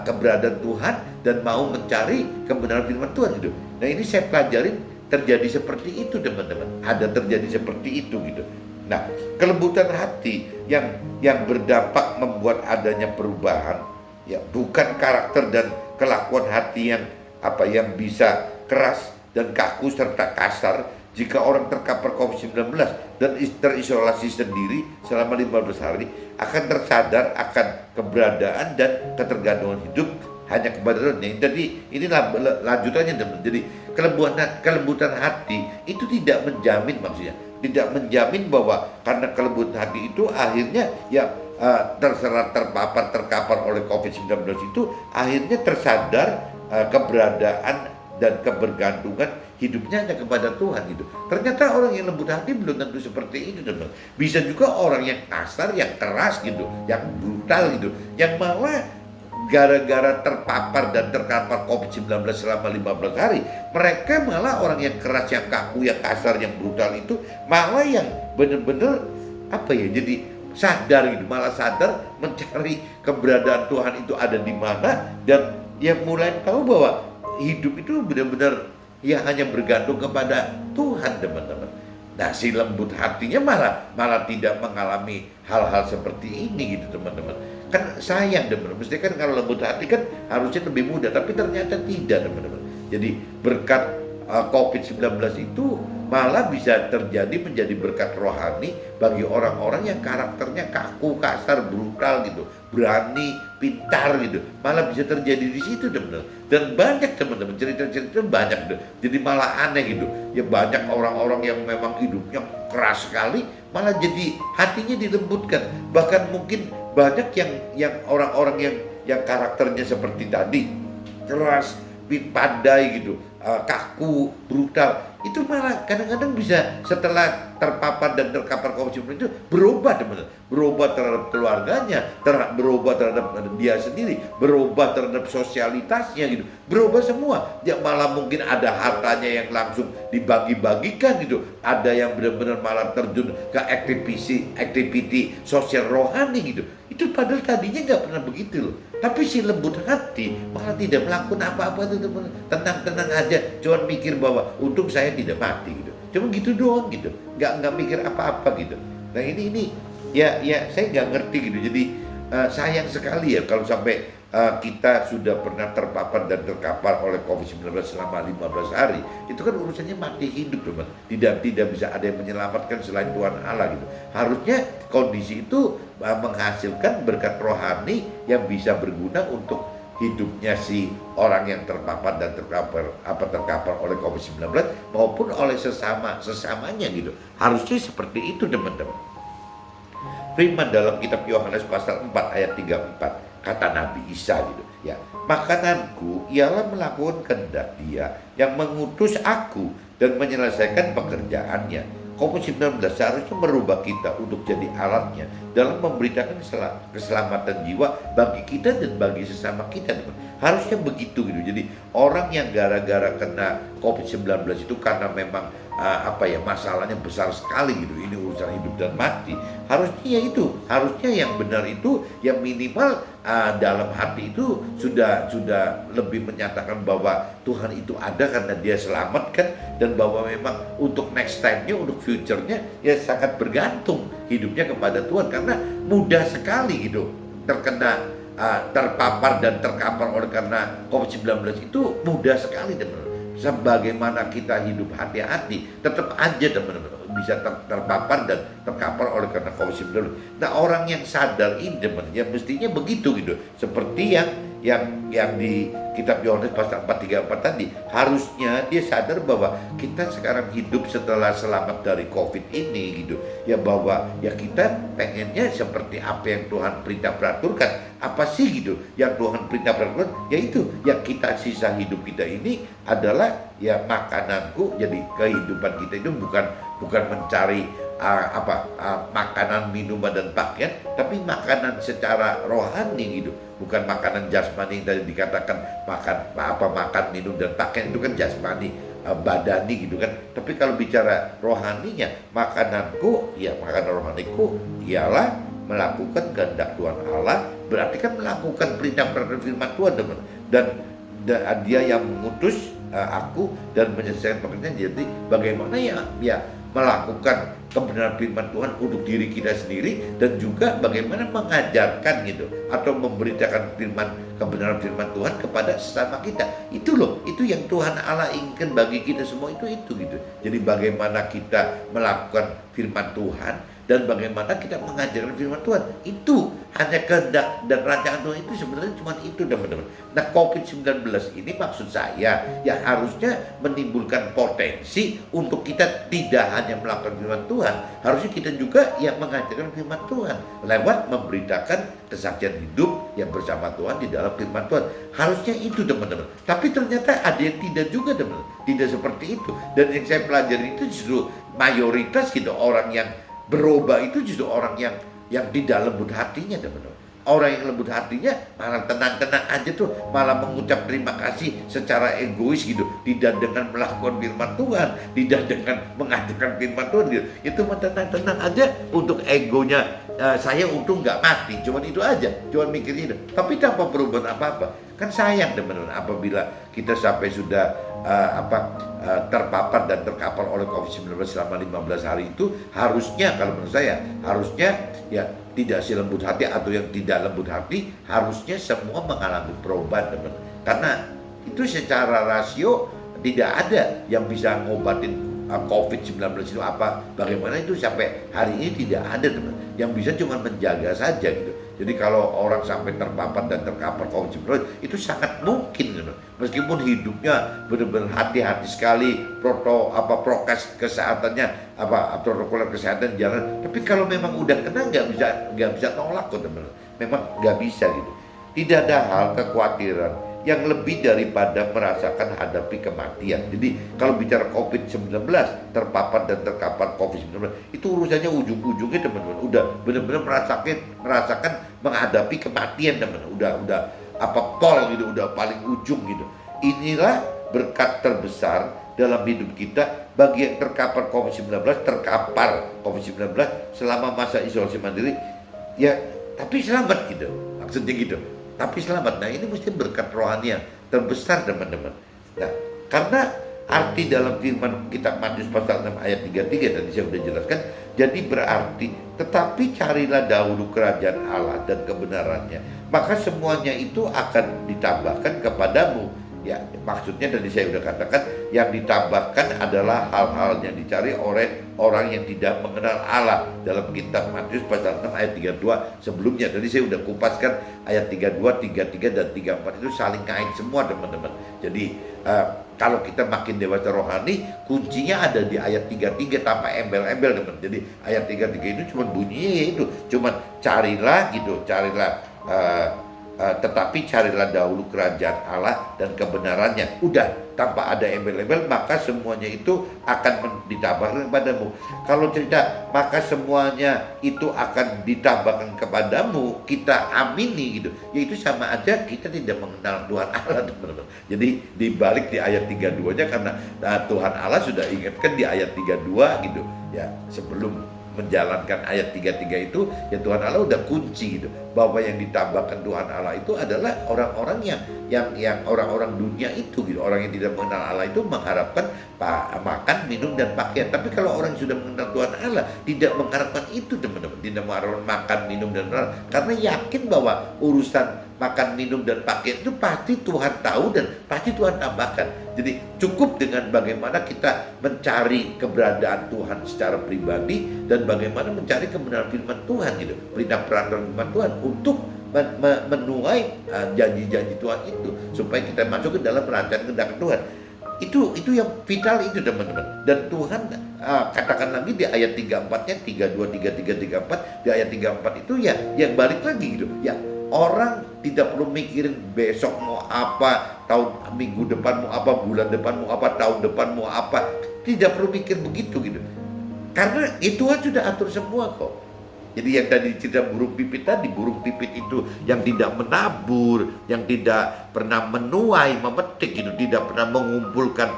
keberadaan Tuhan dan mau mencari kebenaran firman Tuhan gitu. Nah, ini saya pelajarin terjadi seperti itu, teman-teman. Ada terjadi seperti itu gitu. Nah, kelembutan hati yang berdampak membuat adanya perubahan ya bukan karakter dan kelakuan hati yang bisa keras dan kaku serta kasar. Jika orang terkapar COVID-19 dan terisolasi sendiri selama 15 hari akan tersadar akan keberadaan dan ketergantungan hidup hanya kepada Tuhan. Jadi inilah lanjutannya, teman. Jadi kelembutan hati itu tidak menjamin, maksudnya tidak menjamin bahwa karena kelembutan hati itu akhirnya ya terkapar oleh COVID-19 itu akhirnya tersadar keberadaan dan kebergantungan hidupnya hanya kepada Tuhan gitu. Ternyata orang yang lembut hati belum tentu seperti itu, teman. Bisa juga orang yang kasar, yang keras gitu, yang brutal gitu, yang malah gara-gara terpapar dan terkapar COVID-19 selama 15 hari, mereka malah orang yang keras, yang kaku, yang kasar, yang brutal itu malah yang benar-benar jadi sadar gitu, malah sadar mencari keberadaan Tuhan itu ada di mana, dan dia mulai tahu bahwa hidup itu benar-benar ya hanya bergantung kepada Tuhan, teman-teman. Nah, si lembut hatinya malah tidak mengalami hal-hal seperti ini gitu, teman-teman. Kan sayang, teman-teman. Mesti kan kalau lembut hati kan harusnya lebih mudah, tapi ternyata tidak, teman-teman. Jadi berkat COVID-19 itu malah bisa menjadi berkat rohani bagi orang-orang yang karakternya kaku, kasar, brutal gitu, berani, pintar gitu. Malah bisa terjadi di situ, teman-teman. Dan banyak, teman-teman, cerita-cerita banyak gitu. Jadi malah aneh gitu. Ya banyak orang-orang yang memang hidupnya keras sekali, malah jadi hatinya dilembutkan. Bahkan mungkin banyak yang orang-orang yang karakternya seperti tadi, keras, pandai gitu, kaku, brutal, itu malah kadang-kadang bisa setelah terpapar dan terkapar COVID-19 itu berubah, teman-teman. Berubah terhadap keluarganya, berubah terhadap dia sendiri, berubah terhadap sosialitasnya gitu, berubah semua. Ya malah mungkin ada hartanya yang langsung dibagi-bagikan gitu, ada yang benar-benar malah terjun ke aktiviti sosial rohani gitu. Itu padahal tadinya nggak pernah begitu loh. Tapi si lembut hati malah tidak melakukan apa-apa tuh, teman. Tenang-tenang aja, cuma mikir bahwa untung saya tidak mati gitu. Cuma gitu doang gitu, nggak mikir apa-apa gitu. Nah ini ya saya nggak ngerti gitu. Jadi sayang sekali ya kalau sampai kita sudah pernah terpapar dan terkapar oleh COVID-19 selama 15 hari. Itu kan urusannya mati hidup, teman. Tidak bisa ada yang menyelamatkan selain Tuhan Allah gitu. Harusnya kondisi itu menghasilkan berkat rohani yang bisa berguna untuk hidupnya si orang yang terpapar dan terkapar oleh COVID-19 maupun oleh sesamanya gitu. Harusnya seperti itu teman-teman. Firman dalam kitab Yohanes pasal 4 ayat 34 kata Nabi Isa gitu ya, makananku ialah melakukan kehendak Dia yang mengutus aku dan menyelesaikan pekerjaannya. COVID-19 seharusnya merubah kita untuk jadi alatnya dalam memberitakan keselamatan jiwa bagi kita dan bagi sesama kita. Harusnya begitu gitu. Jadi orang yang gara-gara kena COVID-19 itu karena memang masalahnya besar sekali gitu, ini urusan hidup dan mati, harusnya yang benar itu yang minimal dalam hati itu sudah lebih menyatakan bahwa Tuhan itu ada karena Dia selamatkan, dan bahwa memang untuk next time-nya, untuk future-nya ya sangat bergantung hidupnya kepada Tuhan, karena mudah sekali gitu terkena terpapar dan terkapar oleh karena COVID-19 itu mudah sekali teman-teman. Sebagaimana kita hidup hati-hati, tetap aja teman-teman bisa terpapar dan terkapar oleh karena COVID-19. Nah, orang yang sadar ini teman, ya mestinya begitu gitu. Seperti yang di kitab Yohanes pasal 4:34 tadi, harusnya dia sadar bahwa kita sekarang hidup setelah selamat dari COVID ini gitu. Ya bahwa ya kita pengennya seperti apa yang Tuhan perintah peraturkan. Apa sih gitu yang Tuhan perintah peraturkan? Yaitu yang kita sisa hidup kita ini adalah ya makananku. Jadi kehidupan kita itu bukan mencari makanan, minuman dan pakaian, tapi makanan secara rohani gitu, bukan makanan jasmani yang tadi dikatakan makan minum dan pakaian itu kan jasmani, badani gitu kan. Tapi kalau bicara rohaninya, makanan rohaniku ialah melakukan kehendak Tuhan Allah, berarti kan melakukan perintah firman Tuhan teman. Dan Dia yang mengutus aku dan menyelesaikan pekerjaan. Jadi bagaimana ya melakukan kebenaran firman Tuhan untuk diri kita sendiri, dan juga bagaimana mengajarkan gitu atau memberitakan kebenaran firman Tuhan kepada sesama kita. Itu yang Tuhan Allah inginkan bagi kita semua, itu gitu. Jadi bagaimana kita melakukan firman Tuhan dan bagaimana kita mengajarkan firman Tuhan, itu hanya kehendak dan rancangan Tuhan. Itu sebenarnya cuma itu teman-teman. Nah, COVID-19 ini maksud saya ya harusnya menimbulkan potensi untuk kita tidak hanya melakukan firman Tuhan, harusnya kita juga yang mengajarkan firman Tuhan lewat memberitakan kesaksian hidup yang bersama Tuhan di dalam firman Tuhan. Harusnya itu teman-teman. Tapi ternyata ada yang tidak juga teman-teman, tidak seperti itu. Dan yang saya pelajari itu justru mayoritas gitu, orang yang berubah itu justru orang yang tidak lembut hatinya teman-teman. Orang yang lembut hatinya malah tenang-tenang aja tuh, malah mengucap terima kasih secara egois gitu, tidak dengan melakukan firman Tuhan, tidak dengan mengajarkan firman Tuhan gitu. Itu mah tenang-tenang aja untuk egonya, saya untung nggak mati, cuman itu aja, cuman mikirnya itu. Tapi tanpa perubahan apa-apa. Kan sayang teman-teman apabila kita sampai sudah terpapar dan terkapar oleh COVID-19 selama 15 hari itu. Harusnya kalau menurut saya, harusnya ya tidak si lembut hati atau yang tidak lembut hati, harusnya semua mengalami perubahan teman. Karena itu secara rasio tidak ada yang bisa ngobatin COVID-19 itu bagaimana itu sampai hari ini tidak ada teman. Yang bisa cuma menjaga saja gitu. Jadi kalau orang sampai terpapar dan terkapar COVID-19 itu sangat mungkin gitu. Meskipun hidupnya benar-benar hati-hati sekali, prokes kesehatannya, protokol kesehatan jalan. Tapi kalau memang udah kena nggak bisa nolak kok teman. Memang nggak bisa gitu. Tidak ada hal kekhawatiran yang lebih daripada merasakan hadapi kematian. Jadi kalau bicara COVID-19, terpapar dan terkapar COVID-19, itu urusannya ujung-ujungnya teman-teman udah benar-benar merasakan menghadapi kematian teman-teman. Udah pol gitu, udah paling ujung gitu. Inilah berkat terbesar dalam hidup kita bagi yang terkapar COVID-19 selama masa isolasi mandiri. Ya, tapi selamat gitu. Maksudnya gitu. Tapi selamat. Nah, ini mesti berkat rohani yang terbesar teman-teman. Nah, karena arti dalam firman kitab Matius pasal 6 ayat 33 tadi saya sudah jelaskan. Jadi berarti, tetapi carilah dahulu kerajaan Allah dan kebenarannya, maka semuanya itu akan ditambahkan kepadamu. Ya, maksudnya tadi saya udah katakan, yang ditambahkan adalah hal-hal yang dicari oleh orang yang tidak mengenal Allah. Dalam kitab Matius pasal 6 ayat 32 sebelumnya. Tadi saya udah kupaskan ayat 32, 33 dan 34 itu saling kait semua teman-teman. Jadi kalau kita makin dewasa rohani, kuncinya ada di ayat 33 tanpa embel-embel teman. Jadi ayat 33 itu cuma bunyinya itu, cuma carilah gitu, tetapi carilah dahulu kerajaan Allah dan kebenarannya. Udah, tanpa ada embel-embel, maka semuanya itu akan ditambahkan kepadamu. Kalau cerita maka semuanya itu akan ditambahkan kepadamu, kita amini gitu, yaitu sama aja kita tidak mengenal Tuhan Allah teman-teman. Jadi dibalik di ayat 32-nya, karena Tuhan Allah sudah ingatkan di ayat 32 gitu ya, sebelum menjalankan ayat 33 itu ya, Tuhan Allah udah kunci gitu, bahwa yang ditambahkan Tuhan Allah itu adalah orang-orang yang orang-orang dunia itu gitu. Orang yang tidak mengenal Allah itu mengharapkan makan, minum dan pakaian. Tapi kalau orang yang sudah mengenal Tuhan Allah tidak mengharapkan itu teman-teman, tidak mengharapkan makan, minum dan pakaian, karena yakin bahwa urusan makan, minum dan pakaian itu pasti Tuhan tahu dan pasti Tuhan tambahkan. Jadi cukup dengan bagaimana kita mencari keberadaan Tuhan secara pribadi dan bagaimana mencari kebenaran firman Tuhan gitu, perintah peraturan firman Tuhan untuk menuai janji-janji Tuhan itu, supaya kita masuk ke dalam rancangan kehendak Tuhan. Itu yang vital itu teman-teman. Dan Tuhan katakan lagi di ayat 34-nya, 32, 33, 34, di ayat 34 itu ya yang balik lagi gitu ya, orang tidak perlu mikirin besok mau apa, minggu depan mau apa, bulan depan mau apa, tahun depan mau apa. Tidak perlu mikir begitu gitu, karena itu Tuhan sudah atur semua kok. Jadi yang tadi cerita burung pipit tadi, burung pipit itu yang tidak menabur, yang tidak pernah menuai, memetik gitu, tidak pernah mengumpulkan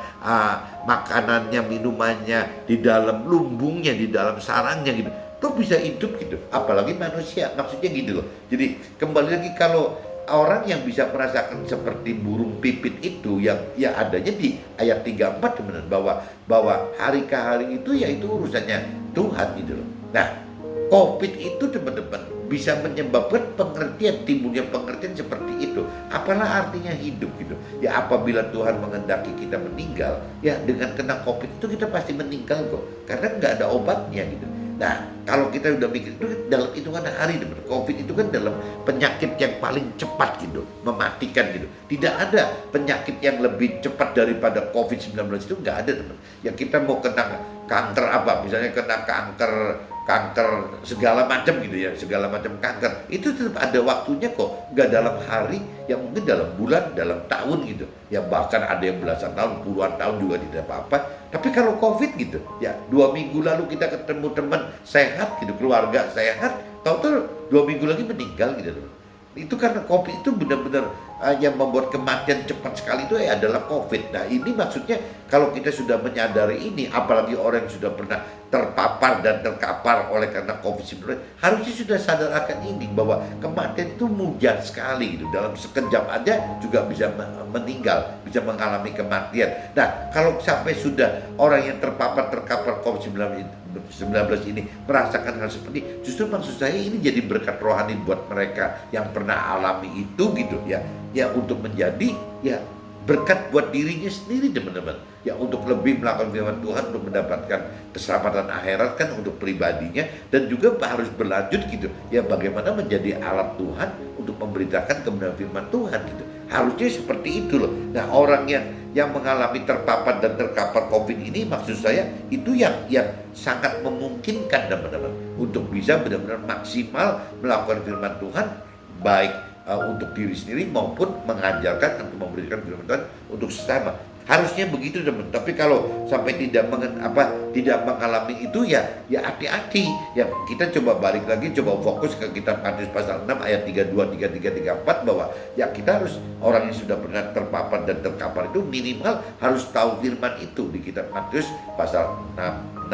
makanannya, minumannya di dalam lumbungnya, di dalam sarangnya gitu, tuh bisa hidup gitu. Apalagi manusia, maksudnya gitu loh. Jadi kembali lagi, kalau orang yang bisa merasakan seperti burung pipit itu yang ya adanya di ayat 34 teman-teman, bahwa hari ke hari itu ya itu urusannya Tuhan gitu loh. Nah, COVID itu teman-teman bisa menyebabkan timbulnya pengertian seperti itu. Apalah artinya hidup gitu ya, apabila Tuhan menghendaki kita meninggal, ya dengan kena COVID itu kita pasti meninggal kok, karena nggak ada obatnya gitu. Nah, kalau kita udah mikir itu dalam hitungan hari, COVID itu kan dalam penyakit yang paling cepat gitu, mematikan gitu. Tidak ada penyakit yang lebih cepat daripada COVID-19 itu, nggak ada teman. Ya kita mau kena kanker apa, misalnya kena kanker segala macam gitu ya, segala macam kanker itu tetap ada waktunya kok, nggak dalam hari, yang mungkin dalam bulan, dalam tahun gitu ya, bahkan ada yang belasan tahun, puluhan tahun juga tidak apa-apa. Tapi kalau COVID gitu ya, 2 minggu lalu kita ketemu teman sehat gitu, keluarga sehat, tahu-tahu 2 minggu lagi meninggal gitu. Itu karena COVID itu benar-benar yang membuat kematian cepat sekali itu adalah COVID. Nah ini maksudnya kalau kita sudah menyadari ini, apalagi orang yang sudah pernah terpapar dan terkapar oleh karena COVID-19, harusnya sudah sadar akan ini, bahwa kematian itu mudah sekali gitu. Dalam sekejap aja juga bisa meninggal, bisa mengalami kematian. Nah kalau sampai sudah orang yang terkapar COVID-19 ini merasakan hal seperti, justru maksud saya ini jadi berkat rohani buat mereka yang pernah alami itu gitu ya, untuk menjadi ya berkat buat dirinya sendiri teman-teman ya, untuk lebih melakukan firman Tuhan, untuk mendapatkan keselamatan akhirat kan untuk pribadinya, dan juga harus berlanjut gitu ya, bagaimana menjadi alat Tuhan untuk memberitakan kebenaran firman Tuhan gitu. Harusnya seperti itu loh. Nah orang yang mengalami terpapar dan terkapar COVID ini, maksud saya itu yang sangat memungkinkan teman-teman untuk bisa benar-benar maksimal melakukan firman Tuhan, baik untuk diri sendiri maupun mengajarkan atau memberikan firman Tuhan untuk sesama. Harusnya begitu teman. Tapi kalau sampai tidak mengalami itu ya hati-hati. Ya kita coba balik lagi, coba fokus ke kitab Matius pasal 6 ayat 32, 33, 34, bahwa ya kita harus, orang yang sudah pernah terpapar dan terkapar itu minimal harus tahu firman itu di kitab Matius pasal 6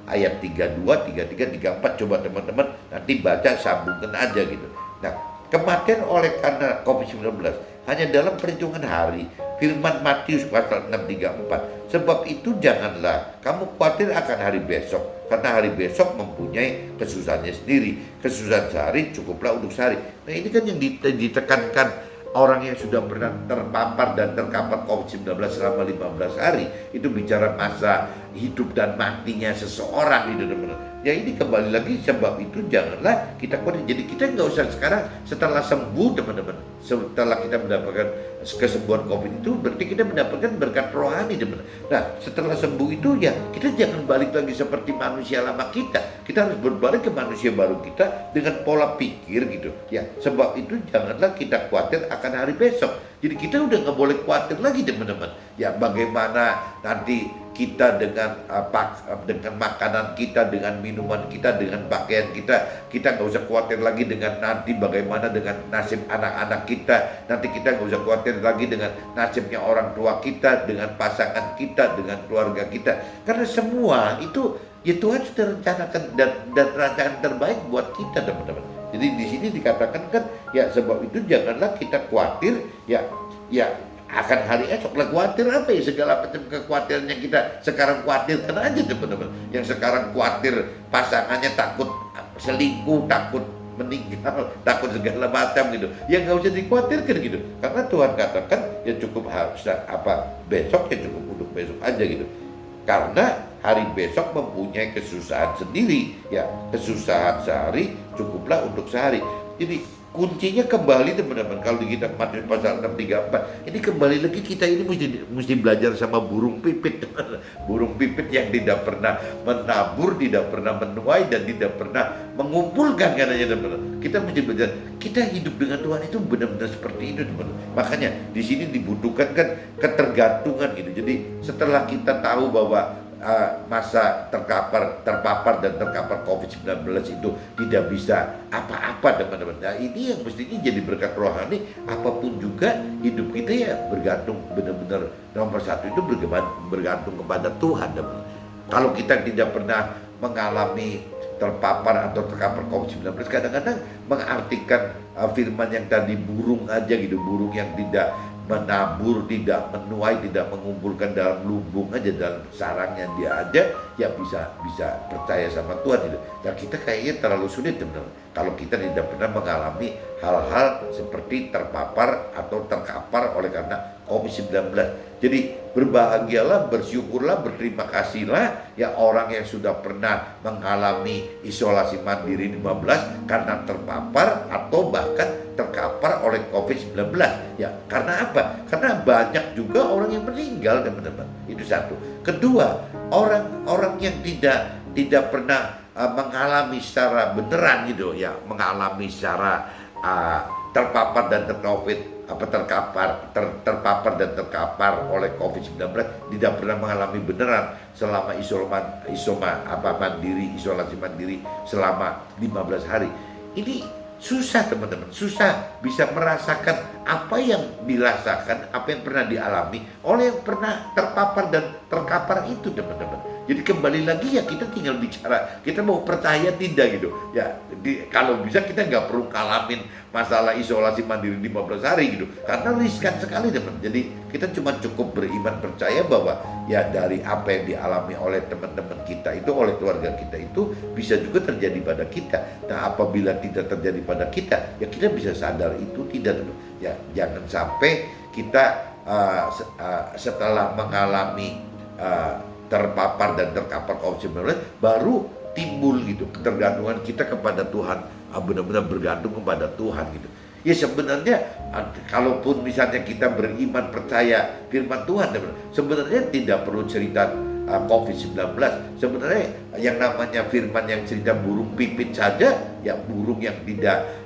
ayat 32, 33, 34. Coba teman-teman nanti baca, sambungkan aja gitu. Nah, kematian oleh karena COVID-19 hanya dalam perhitungan hari. Firman Matius pasal 6:34. Sebab itu janganlah kamu khawatir akan hari besok, karena hari besok mempunyai kesusahannya sendiri. Kesusahan sehari cukuplah untuk sehari. Nah ini kan yang ditekankan orang yang sudah pernah terpapar dan terkapar COVID-19 selama 15 hari, itu bicara masa hidup dan matinya seseorang gitu teman-teman. Ya ini kembali lagi, sebab itu janganlah kita khawatir. Jadi kita nggak usah sekarang setelah sembuh teman-teman, setelah kita mendapatkan kesembuhan COVID itu berarti kita mendapatkan berkat rohani teman-teman. Nah setelah sembuh itu ya kita jangan balik lagi seperti manusia lama kita. Kita harus berbalik ke manusia baru kita dengan pola pikir gitu ya. Sebab itu janganlah kita khawatir akan hari besok. Jadi kita udah nggak boleh khawatir lagi teman-teman. Ya bagaimana nanti kita dengan dengan makanan kita, dengan minuman kita, dengan pakaian kita nggak usah khawatir lagi dengan nanti bagaimana dengan nasib anak-anak kita. Nanti kita nggak usah khawatir lagi dengan nasibnya orang tua kita, dengan pasangan kita, dengan keluarga kita. Karena semua itu ya Tuhan sudah rencanakan dan rancangan terbaik buat kita teman-teman. Jadi di sini dikatakan kan ya sebab itu janganlah kita khawatir ya akan hari esok lah. Khawatir apa ya, segala macam kekhawatiran yang kita sekarang khawatirkan aja teman-teman. Yang sekarang khawatir pasangannya takut selingkuh, takut meninggal, takut segala macam gitu, ya nggak usah dikhawatirkan gitu, karena Tuhan katakan ya cukup harus besok ya cukup untuk besok aja gitu, karena hari besok mempunyai kesusahan sendiri ya, kesusahan sehari cukuplah untuk sehari. Jadi kuncinya kembali teman-teman, kalau di kitab Matius pasal 6:34 ini kembali lagi kita ini mesti belajar sama burung pipit teman-teman. Burung pipit yang tidak pernah menabur, tidak pernah menuai dan tidak pernah mengumpulkan katanya teman-teman. Kita mesti belajar, kita hidup dengan Tuhan itu benar-benar seperti itu teman-teman. Makanya di sini dibutuhkan kan ketergantungan gitu. Jadi setelah kita tahu bahwa masa terpapar dan terkapar COVID-19 itu tidak bisa apa-apa teman-teman. Nah ini yang mestinya jadi berkat rohani. Apapun juga hidup kita ya bergantung, benar-benar nomor satu itu bergantung kepada Tuhan teman-teman. Kalau kita tidak pernah mengalami terpapar atau terkapar COVID-19, kadang-kadang mengartikan firman yang tadi burung aja gitu, burung yang tidak menabur, tidak menuai, tidak mengumpulkan dalam lumbung aja, dalam sarangnya dia aja ya bisa percaya sama Tuhan gitu. Dan kita kayaknya terlalu sulit teman-teman kalau kita tidak pernah mengalami hal-hal seperti terpapar atau terkapar oleh karena COVID-19. Jadi berbahagialah, bersyukurlah, berterima kasihlah ya orang yang sudah pernah mengalami isolasi mandiri 15 karena terpapar atau bahkan terkapar oleh COVID-19 ya. Karena apa? Karena banyak juga orang yang meninggal teman-teman. Itu satu. Kedua, orang-orang yang tidak pernah mengalami secara beneran gitu ya, mengalami secara terpapar dan terpapar dan terkapar oleh COVID-19, tidak pernah mengalami beneran selama isolasi mandiri selama 15 hari. Ini susah teman-teman, susah bisa merasakan apa yang dirasakan, apa yang pernah dialami oleh yang pernah terpapar dan terkapar itu teman-teman. Jadi kembali lagi ya kita tinggal bicara, kita mau percaya tidak gitu ya. Kalau bisa kita nggak perlu ngalamin masalah isolasi mandiri 15 hari gitu, karena riskan sekali teman. Jadi kita cuma cukup beriman percaya bahwa ya dari apa yang dialami oleh teman-teman kita itu, oleh keluarga kita itu bisa juga terjadi pada kita. Nah apabila tidak terjadi pada kita ya kita bisa sadar itu tidak ya. Jangan sampai kita setelah mengalami terpapar dan terkapar COVID-19 baru timbul gitu ketergantungan kita kepada Tuhan, benar-benar bergantung kepada Tuhan gitu. Ya sebenarnya kalaupun misalnya kita beriman percaya firman Tuhan, sebenarnya tidak perlu cerita COVID-19. Sebenarnya yang namanya firman yang cerita burung pipit saja, ya burung yang tidak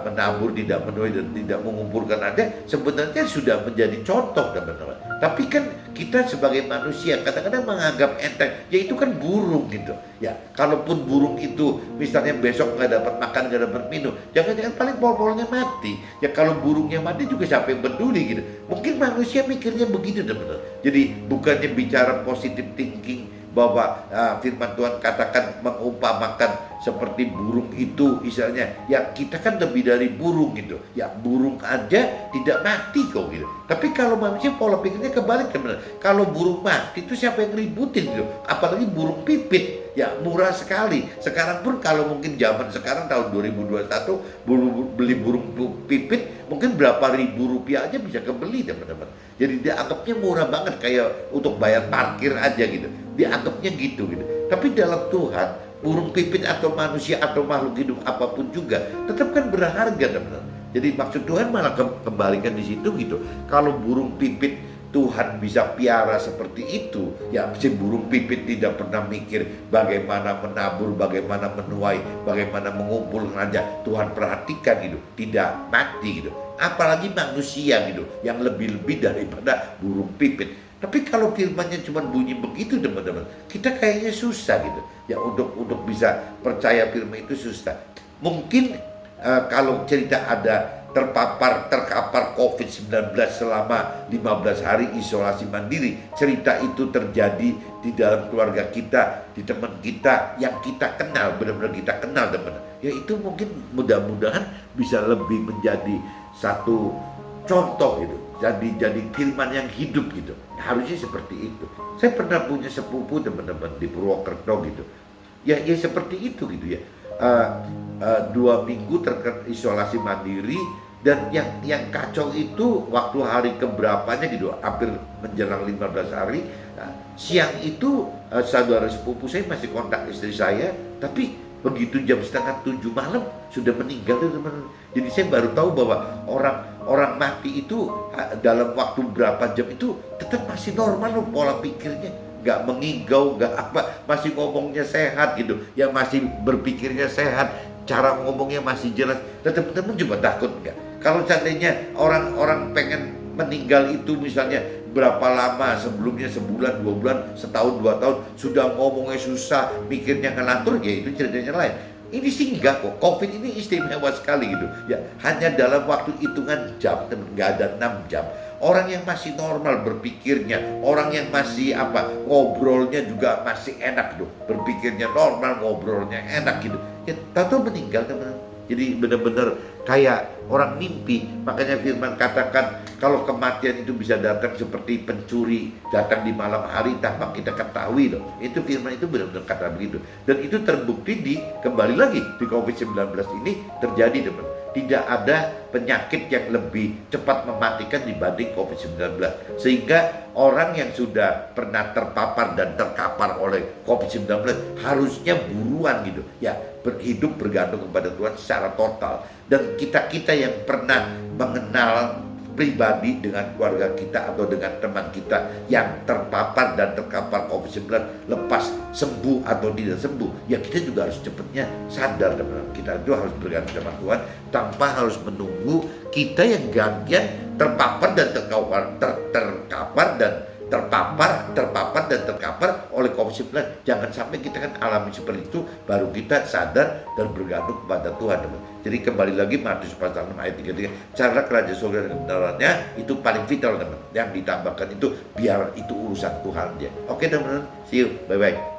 menabur, tidak menuai dan tidak mengumpulkan aja sebenarnya sudah menjadi contoh teman-teman. Tapi kan kita sebagai manusia kadang-kadang menganggap enteng, ya itu kan burung gitu. Ya kalaupun burung itu misalnya besok nggak dapat makan, nggak dapat minum, jangan-jangan paling pol-polnya mati. Ya kalau burungnya mati juga siapa yang peduli gitu. Mungkin manusia mikirnya begitu teman-teman. Jadi bukannya bicara positive thinking bahwa firman Tuhan katakan mengumpamakan seperti burung itu misalnya, ya kita kan lebih dari burung gitu ya, burung aja tidak mati kok gitu. Tapi kalau manusia pola pikirnya kebalik teman-teman. Kalau burung mati itu siapa yang ributin gitu, apalagi burung pipit ya murah sekali. Sekarang pun kalau mungkin zaman sekarang tahun 2021 beli burung pipit Mungkin berapa ribu rupiah aja bisa kebeli teman-teman. Jadi dianggapnya murah banget kayak untuk bayar parkir aja gitu. Dianggapnya gitu. Tapi dalam Tuhan, burung pipit atau manusia atau makhluk hidup apapun juga tetap kan berharga teman-teman. Jadi maksud Tuhan malah kembalikan di situ gitu. Kalau burung pipit Tuhan bisa piara seperti itu, ya si burung pipit tidak pernah mikir bagaimana menabur, bagaimana menuai, bagaimana mengumpul raja. Tuhan perhatikan gitu, tidak mati gitu. Apalagi manusia gitu, yang lebih-lebih daripada burung pipit. Tapi kalau firmannya cuma bunyi begitu teman-teman, kita kayaknya susah gitu. Ya untuk bisa percaya firman itu susah. Mungkin kalau cerita ada terkapar COVID-19 selama 15 hari isolasi mandiri, cerita itu terjadi di dalam keluarga kita, di teman kita yang kita kenal, benar-benar kita kenal teman-teman. Ya itu mungkin mudah-mudahan bisa lebih menjadi satu contoh gitu, jadi firman yang hidup gitu. Harusnya seperti itu. Saya pernah punya sepupu teman-teman di Purwokerto gitu. Ya seperti itu gitu ya. 2 minggu terisolasi mandiri, dan yang kacau itu waktu hari keberapanya gitu, hampir menjelang 15 hari. Siang itu saudara sepupu saya masih kontak istri saya, tapi begitu jam 6:30 malam sudah meninggal teman-teman. Jadi saya baru tahu bahwa orang mati itu dalam waktu berapa jam itu tetap masih normal loh pola pikirnya. Nggak mengigau, nggak apa, masih ngomongnya sehat gitu, ya masih berpikirnya sehat, cara ngomongnya masih jelas. Dan teman-teman juga takut nggak? Kalau seandainya orang pengen meninggal itu misalnya berapa lama sebelumnya, sebulan, 2 bulan, setahun, 2 tahun, sudah ngomongnya susah, mikirnya ngelantur, ya itu ceritanya lain. Ini sih enggak kok, COVID ini istimewa sekali gitu. Ya hanya dalam waktu hitungan jam, nggak ada 6 jam. Orang yang masih normal berpikirnya, orang yang masih ngobrolnya juga masih enak loh, berpikirnya normal, ngobrolnya enak gitu. Ya tahu meninggal teman-teman. Jadi benar-benar kayak orang mimpi. Makanya firman katakan kalau kematian itu bisa datang seperti pencuri datang di malam hari tanpa kita ketahui loh. Itu firman itu benar-benar kata begitu. Dan itu terbukti kembali lagi di COVID-19 ini terjadi teman. Tidak ada penyakit yang lebih cepat mematikan dibanding COVID-19. Sehingga orang yang sudah pernah terpapar dan terkapar oleh COVID-19 harusnya buruan gitu. Ya hidup bergantung kepada Tuhan secara total. Dan kita yang pernah mengenal pribadi dengan keluarga kita atau dengan teman kita yang terpapar dan terkapar COVID-19, lepas sembuh atau tidak sembuh, ya kita juga harus cepatnya sadar teman-teman. Kita itu harus bergantung sama Tuhan tanpa harus menunggu kita yang gantian terpapar dan terkapar dan terkapar oleh COVID-19. Jangan sampai kita kan alami seperti itu, baru kita sadar dan bergantung kepada Tuhan teman. Jadi kembali lagi Matius pasal 6 ayat 33, cara kerajaan surga dan kebenarannya itu paling vital teman. Yang ditambahkan itu biar itu urusan Tuhan dia. Oke teman-teman, see you, bye bye.